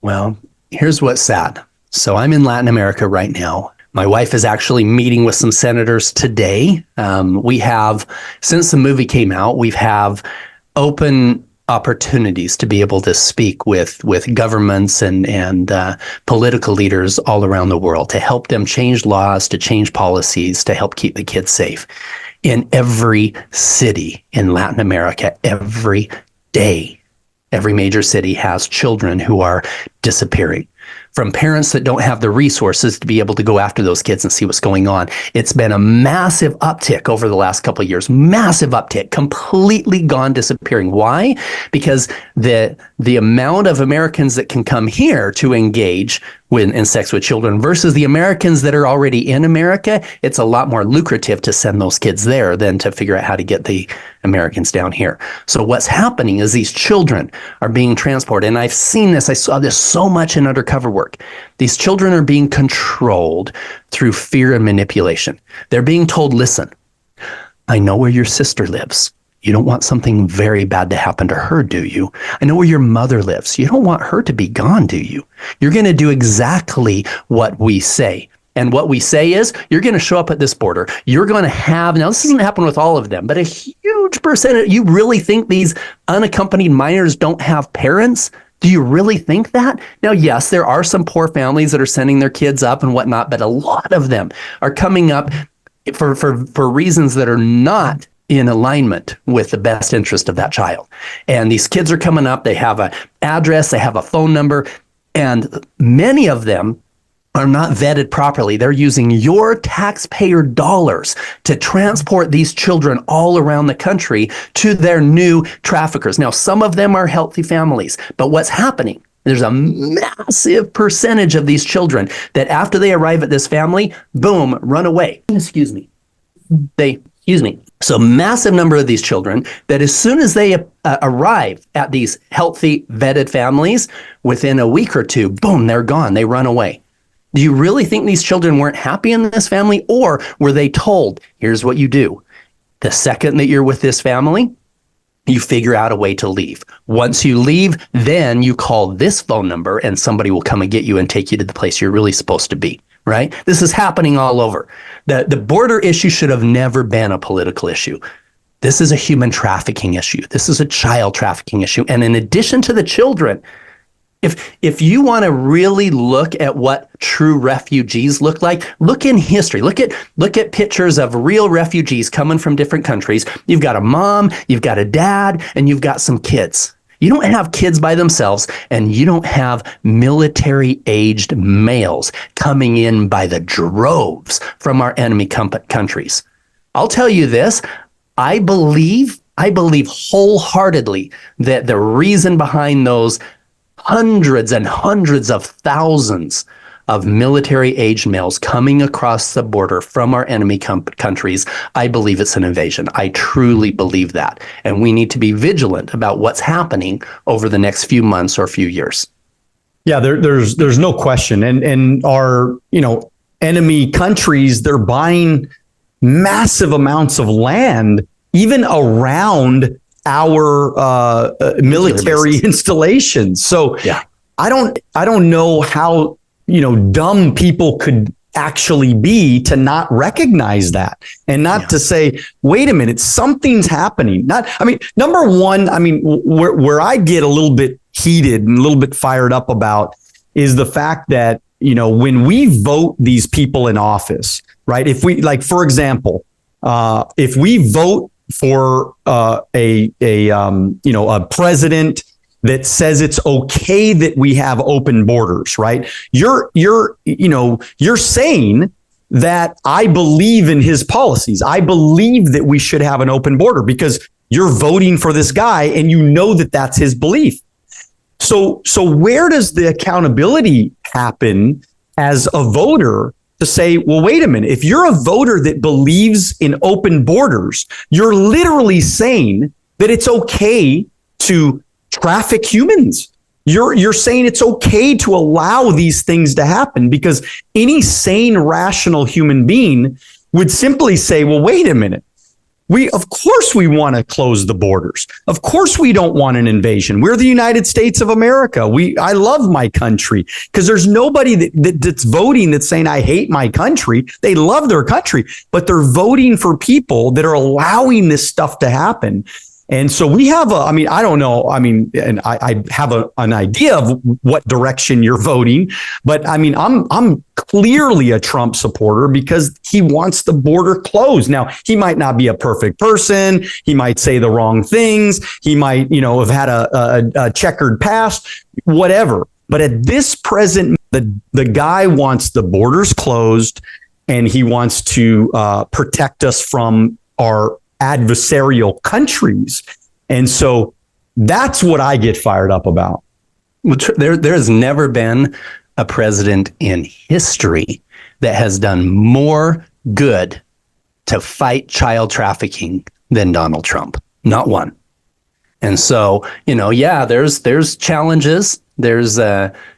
Well, here's what's sad. So I'm in Latin America right now. My wife is actually meeting with some senators today. We have, since the movie came out, we've have open opportunities to be able to speak with governments and political leaders all around the world to help them change laws, to change policies, to help keep the kids safe. In every city in Latin America, every day, every major city has children who are disappearing from parents that don't have the resources to be able to go after those kids and see what's going on. It's been a massive uptick over the last couple of years, massive uptick, completely gone disappearing. Why? Because the amount of Americans that can come here to engage in sex with children versus the Americans that are already in America, it's a lot more lucrative to send those kids there than to figure out how to get the Americans down here. So what's happening is these children are being transported. And I've seen this, I saw this so much in undercover work. These children are being controlled through fear and manipulation. They're being told, listen, I know where your sister lives. You don't want something very bad to happen to her, do you? I know where your mother lives. You don't want her to be gone, do you? You're going to do exactly what we say. And what we say is, you're going to show up at this border. You're going to have, now this doesn't happen with all of them, but a huge percentage. You really think these unaccompanied minors don't have parents? Do you really think that? Now, yes, there are some poor families that are sending their kids up and whatnot, but a lot of them are coming up for reasons that are not in alignment with the best interest of that child. And these kids are coming up, they have an address, they have a phone number. And many of them are not vetted properly. They're using your taxpayer dollars to transport these children all around the country to their new traffickers. Now, some of them are healthy families, but what's happening? There's a massive percentage of these children that after they arrive at this family, boom, run away. Excuse me. So massive number of these children that as soon as they arrive at these healthy, vetted families, within a week or two, boom, they're gone. They run away. Do you really think these children weren't happy in this family? Or were they told, here's what you do. The second that you're with this family, you figure out a way to leave. Once you leave, then you call this phone number and somebody will come and get you and take you to the place you're really supposed to be, right? This is happening all over. The border issue should have never been a political issue. This is a human trafficking issue. This is a child trafficking issue. And in addition to the children, if you want to really look at what true refugees look like, look in history. Look at pictures of real refugees coming from different countries. You've got a mom, you've got a dad, and you've got some kids. You don't have kids by themselves, and you don't have military-aged males coming in by the droves from our enemy countries. I'll tell you this, I believe wholeheartedly that the reason behind those hundreds and hundreds of thousands of military-aged males coming across the border from our enemy countries, I believe it's an invasion. I truly believe that. And we need to be vigilant about what's happening over the next few months or few years. Yeah, there's no question. And our, enemy countries, they're buying massive amounts of land, even around our military installations. So yeah. I don't know how, dumb people could actually be to not recognize that and not to say, wait a minute, something's happening. Number one, where I get a little bit heated and a little bit fired up about is the fact that, when we vote these people in office, right? If we, like, for example, if we vote for a president that says it's okay that we have open borders, right? You're saying that I believe in his policies. I believe that we should have an open border because you're voting for this guy and you know that that's his belief. So where does the accountability happen as a voter to say, well, wait a minute, if you're a voter that believes in open borders, you're literally saying that it's okay to traffic humans. You're saying it's okay to allow these things to happen because any sane, rational human being would simply say, well, wait a minute. Of course we want to close the borders. Of course we don't want an invasion. We're the United States of America. I love my country because there's nobody that's voting that's saying I hate my country. They love their country, but they're voting for people that are allowing this stuff to happen. And so we have I don't know. And I have an idea of what direction you're voting, but I'm clearly a Trump supporter because he wants the border closed. Now, he might not be a perfect person. He might say the wrong things. He might, have had a checkered past, whatever. But at this present, the guy wants the borders closed and he wants to protect us from our adversarial countries. And so that's what I get fired up about. Well, there has never been a president in history that has done more good to fight child trafficking than Donald Trump. Not one. And so, there's challenges. There's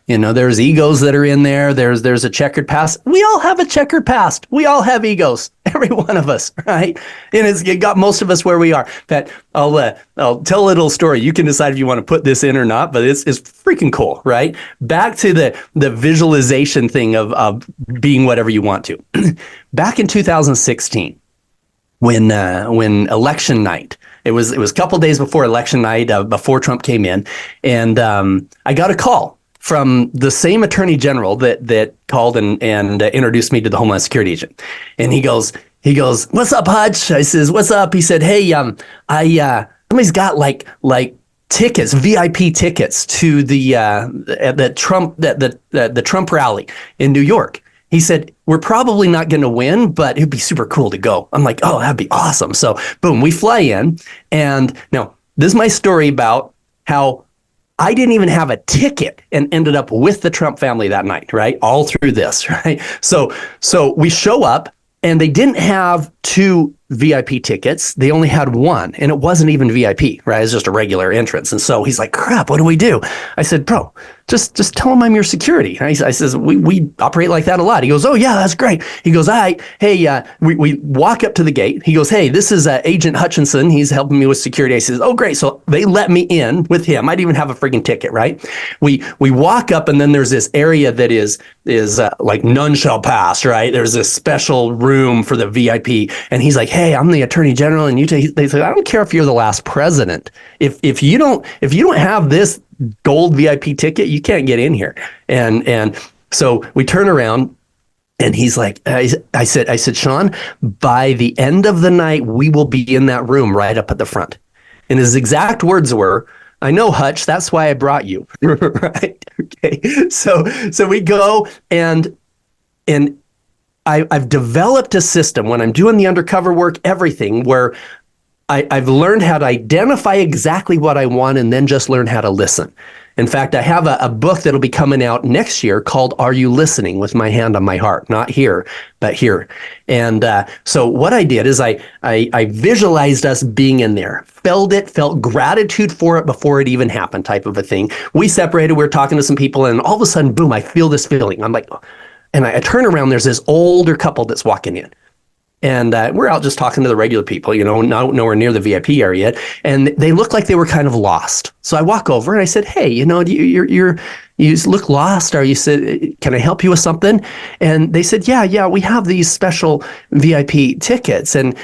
there's egos that are in there. There's a checkered past. We all have a checkered past. We all have egos. Every one of us, right? And it got most of us where we are. In fact, I'll tell a little story. You can decide if you want to put this in or not, but it's freaking cool, right? Back to the visualization thing of being whatever you want to. Back in 2016, when election night. It was a couple days before election night, before Trump came in, and I got a call from the same attorney general that called and introduced me to the Homeland Security agent. And he goes, "What's up, Hutch?" I says, "What's up?" He said, "Hey, somebody's got like tickets, VIP tickets to the Trump rally in New York. He said, we're probably not going to win, but it'd be super cool to go. I'm like, oh, that'd be awesome. So boom, we fly in. And now this is my story about how I didn't even have a ticket and ended up with the Trump family that night, right? All through this, right? So we show up and they didn't have 2 VIP tickets. They only had 1, and it wasn't even VIP, right? It was just a regular entrance. And so he's like, crap, what do we do? I said, bro, just tell him I'm your security. I says, we operate like that a lot. He goes, oh yeah, that's great. He goes, we walk up to the gate. He goes, hey, this is Agent Hutchison. He's helping me with security. I says, oh great. So they let me in with him. I didn't even have a freaking ticket, right? We walk up, and then there's this area that is like none shall pass, right? There's this special room for the VIP. And he's like, hey, I'm the attorney general. And they say, I don't care if you're the last president. If you don't have this gold VIP ticket, you can't get in here. And so we turn around, and he's like, I said, Sean, by the end of the night, we will be in that room right up at the front. And his exact words were, I know, Hutch, that's why I brought you. Right? Okay. So we go, and I've developed a system when I'm doing the undercover work, everything, where I've learned how to identify exactly what I want and then just learn how to listen. In fact, I have a book that'll be coming out next year called Are You Listening? With my hand on my heart, not here, but here. And so what I did is I visualized us being in there, felt gratitude for it before it even happened, type of a thing. We separated, we were talking to some people, and all of a sudden, boom, I feel this feeling. I'm like, and I turn around, there's this older couple that's walking in. And we're out just talking to the regular people, nowhere near the VIP area. And they looked like they were kind of lost. So I walk over and I said, hey, you look lost. Or you said, can I help you with something? And they said, yeah, we have these special VIP tickets and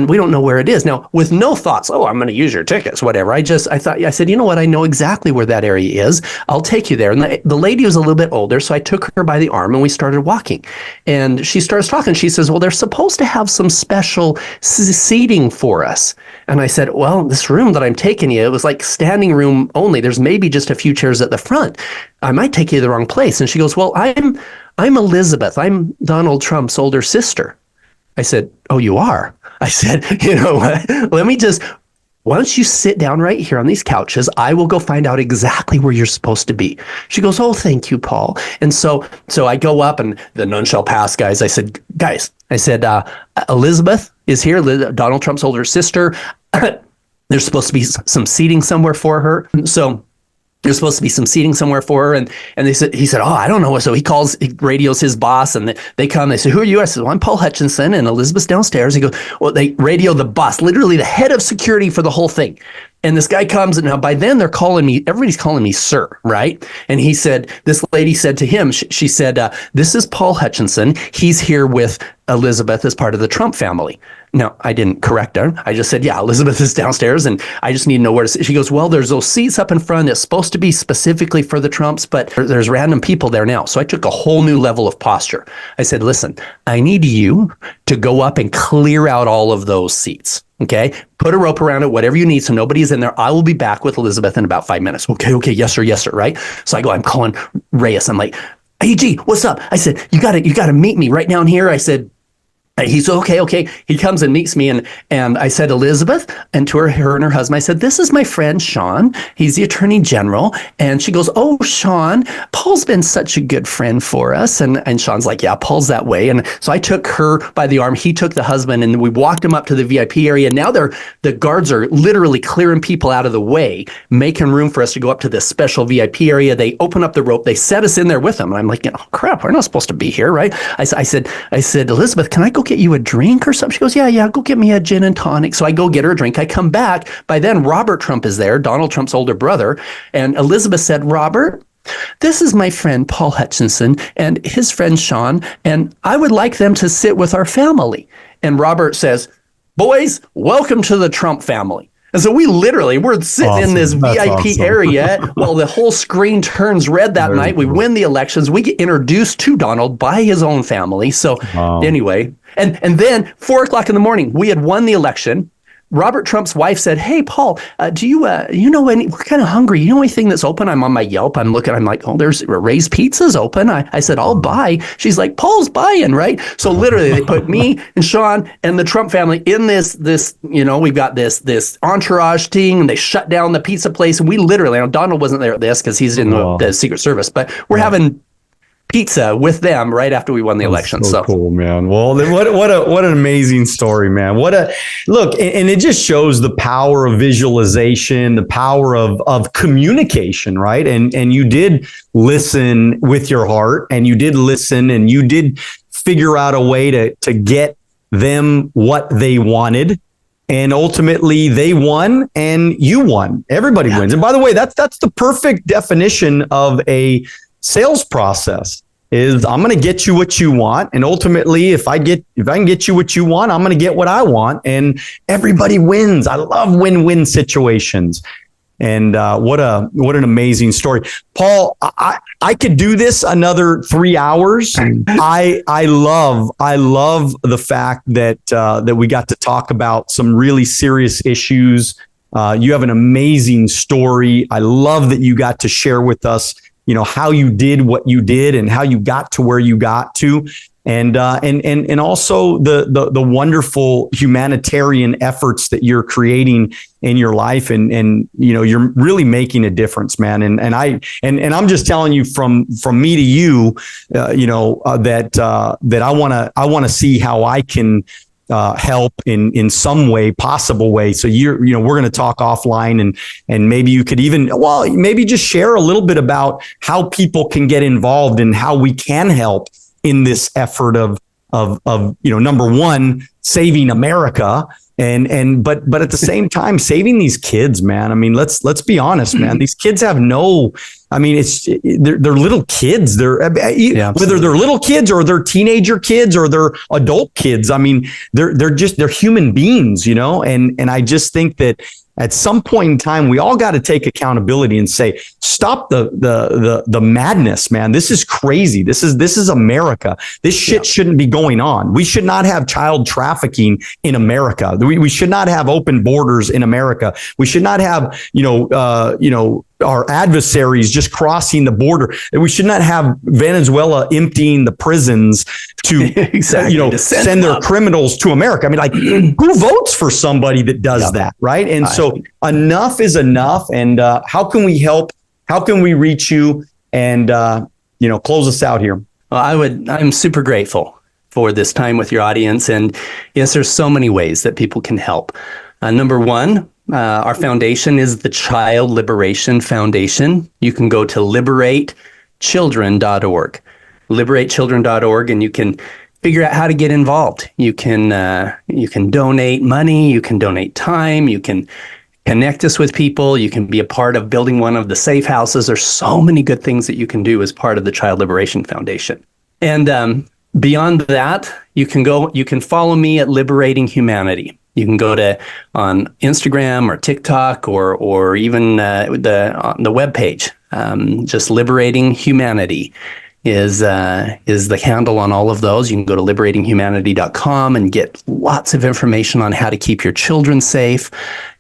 we don't know where it is. Now, with no thoughts, oh, I'm going to use your tickets, whatever. I said, you know what? I know exactly where that area is. I'll take you there. And the lady was a little bit older. So I took her by the arm and we started walking. And she starts talking. She says, well, they're supposed to have some special seating for us. And I said, well, this room that I'm taking you, it was like standing room only. There's maybe just a few chairs at the front. I might take you to the wrong place. And she goes, well, I'm Elizabeth. I'm Donald Trump's older sister. I said, oh, you are? I said, you know what? Why don't you sit down right here on these couches? I will go find out exactly where you're supposed to be. She goes, oh, thank you, Paul. And so I go up, and the none shall pass guys. I said, Elizabeth is here, Donald Trump's older sister. There's supposed to be some seating somewhere for her. So there's supposed to be some seating somewhere for her. And he said, oh, I don't know. So he radios his boss, and they come. They say, who are you? I said, well, I'm Paul Hutchison, and Elizabeth's downstairs. He goes, well, they radio the boss, literally the head of security for the whole thing. And this guy comes, and now by then everybody's calling me sir, right? And he said, this lady said to him, she said, this is Paul Hutchison. He's here with Elizabeth as part of the Trump family. Now, I didn't correct her. I just said, yeah, Elizabeth is downstairs, and I just need to know where to sit. She goes, well, there's those seats up in front. It's supposed to be specifically for the Trumps, but there's random people there now. So I took a whole new level of posture. I said, listen, I need you to go up and clear out all of those seats. Okay, put a rope around it, whatever you need, so nobody's in there. I will be back with Elizabeth in about 5 minutes. Okay, yes, sir, right? So I'm calling Reyes. I'm like, AG, what's up? I said, you gotta meet me right down here. I said, he's okay. He comes and meets me, and I said, Elizabeth, and to her and her husband, I said, this is my friend Sean. He's the attorney general. And she goes, oh, Sean, Paul's been such a good friend for us. And Sean's like, yeah, Paul's that way. And so I took her by the arm. He took the husband, and we walked him up to the VIP area. Now the guards are literally clearing people out of the way, making room for us to go up to this special VIP area. They open up the rope. They set us in there with them. And I'm like, oh crap, we're not supposed to be here, right? I said, Elizabeth, can I go get you a drink or something? She goes, yeah, go get me a gin and tonic. So I go get her a drink. I come back. By then, Robert Trump is there, Donald Trump's older brother. And Elizabeth said, Robert, this is my friend Paul Hutchison and his friend Sean, and I would like them to sit with our family. And Robert says, boys, welcome to the Trump family. And so we're sitting in this VIP area while the whole screen turns red that night. We win the elections. We get introduced to Donald by his own family. So anyway, and then 4:00 in the morning, we had won the election. Robert Trump's wife said, "Hey, Paul, do you know any? We're kind of hungry. You know anything that's open?" I'm on my Yelp. I'm looking. I'm like, "Oh, there's Ray's Pizza's open." I said, "I'll buy." She's like, "Paul's buying, right?" So literally, they put me and Sean and the Trump family in this. We've got this entourage team, and they shut down the pizza place. And we literally, Donald wasn't there at this because he's in the Secret Service, but we're having pizza with them right after we won the election. So cool, man. Well, what an amazing story, man. Look, and it just shows the power of visualization, the power of communication, right? And you did listen with your heart, and you did listen, and you did figure out a way to get them what they wanted. And ultimately they won and you won. Everybody wins. And by the way, that's the perfect definition of a sales process. Is I'm going to get you what you want, and ultimately, if I can get you what you want, I'm going to get what I want, and everybody wins. I love win-win situations, and what an amazing story, Paul. I could do this another 3 hours. I love the fact that we got to talk about some really serious issues. You have an amazing story. I love that you got to share with us, how you did what you did and how you got to where you got to. And also the wonderful humanitarian efforts that you're creating in your life. And you're really making a difference, man. And I'm just telling you from me to you, that I want to see how I can help in some possible way. So we're going to talk offline, and maybe you could maybe just share a little bit about how people can get involved and how we can help in this effort of number one, saving America, but at the same time saving these kids, man. I mean, let's be honest, man. These kids have they're little kids. Whether they're little kids or they're teenager kids or they're adult kids. I mean, they're human beings, and I just think that at some point in time, we all got to take accountability and say, stop the madness, man. This is crazy. This is America. This shit shouldn't be going on. We should not have child trafficking in America. We should not have open borders in America. We should not have, our adversaries just crossing the border. We should not have Venezuela emptying the prisons to, to send their criminals to America. I mean, like, who votes for somebody that does that, right? And so enough is enough. And how can we help? How can we reach you? And close us out here. Well, I'm super grateful for this time with your audience. And yes, there's so many ways that people can help. Number one, our foundation is the Child Liberation Foundation. You can go to liberatechildren.org, liberatechildren.org, and you can figure out how to get involved. You can donate money, you can donate time, you can connect us with people, you can be a part of building one of the safe houses. There's so many good things that you can do as part of the Child Liberation Foundation. And beyond that, you can follow me at Liberating Humanity. You can go on Instagram or TikTok or even the webpage. Just Liberating Humanity is the handle on all of those. You can go to liberatinghumanity.com and get lots of information on how to keep your children safe.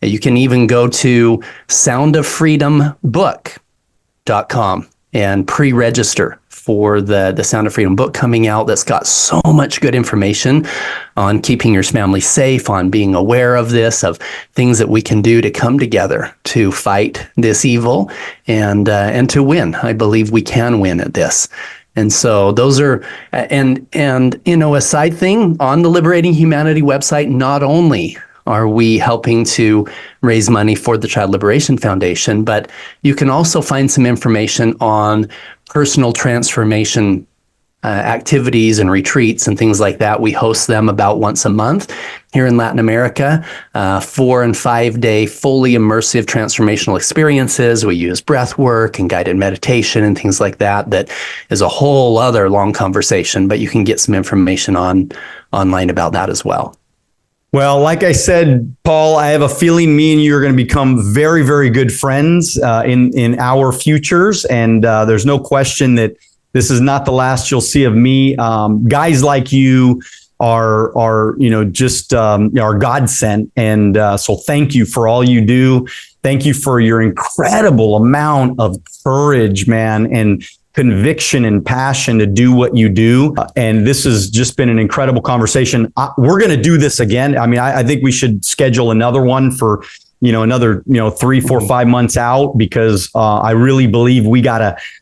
You can even go to soundoffreedombook.com and pre-register for the Sound of Freedom book coming out that's got so much good information on keeping your family safe, on being aware of this, of things that we can do to come together to fight this evil and to win. I believe we can win at this. And so those are, and a side thing on the Liberating Humanity website, not only are we helping to raise money for the Child Liberation Foundation, but you can also find some information on personal transformation activities and retreats and things like that. We host them about once a month here in Latin America, 4 and 5 day fully immersive transformational experiences. We use breath work and guided meditation and things like that. That is a whole other long conversation, but you can get some information online about that as well. Well, like I said, Paul, I have a feeling me and you are going to become very, very good friends in our futures. And there's no question that this is not the last you'll see of me. Guys like you, are just are God sent. And so thank you for all you do. Thank you for your incredible amount of courage, man, and conviction and passion to do what you do. And this has just been an incredible conversation. We're going to do this again. I mean, I think we should schedule another one for, another, 3, 4, 5 months out, because I really believe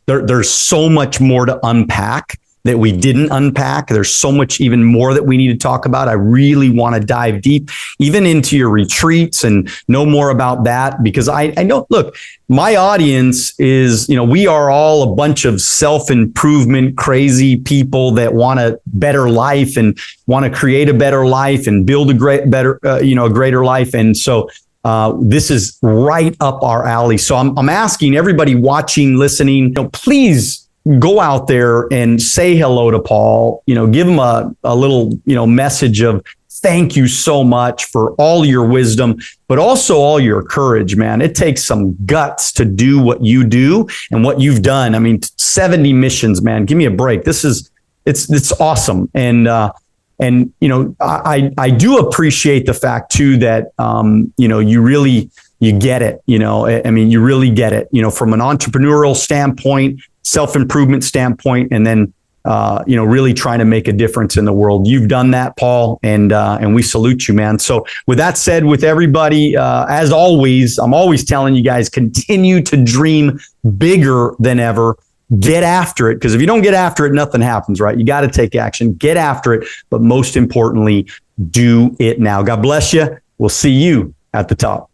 there's so much more to unpack that we didn't unpack. There's so much even more that we need to talk about. I really want to dive deep, even into your retreats, and know more about that, because I know, look, my audience is, we are all a bunch of self-improvement, crazy people that want a better life and want to create a better life and build a greater life. And so this is right up our alley. So I'm asking everybody watching, listening, please go out there and say hello to Paul, give him a little, message of thank you so much for all your wisdom, but also all your courage, man. It takes some guts to do what you do and what you've done. I mean, 70 missions, man, give me a break. It's awesome. And I do appreciate the fact too, that, you get it, I mean, you really get it, from an entrepreneurial standpoint, self-improvement standpoint, and then, really trying to make a difference in the world. You've done that, Paul, and we salute you, man. So with that said, with everybody, as always, I'm always telling you guys, continue to dream bigger than ever. Get after it, because if you don't get after it, nothing happens, right? You got to take action, get after it, but most importantly, do it now. God bless you. We'll see you at the top.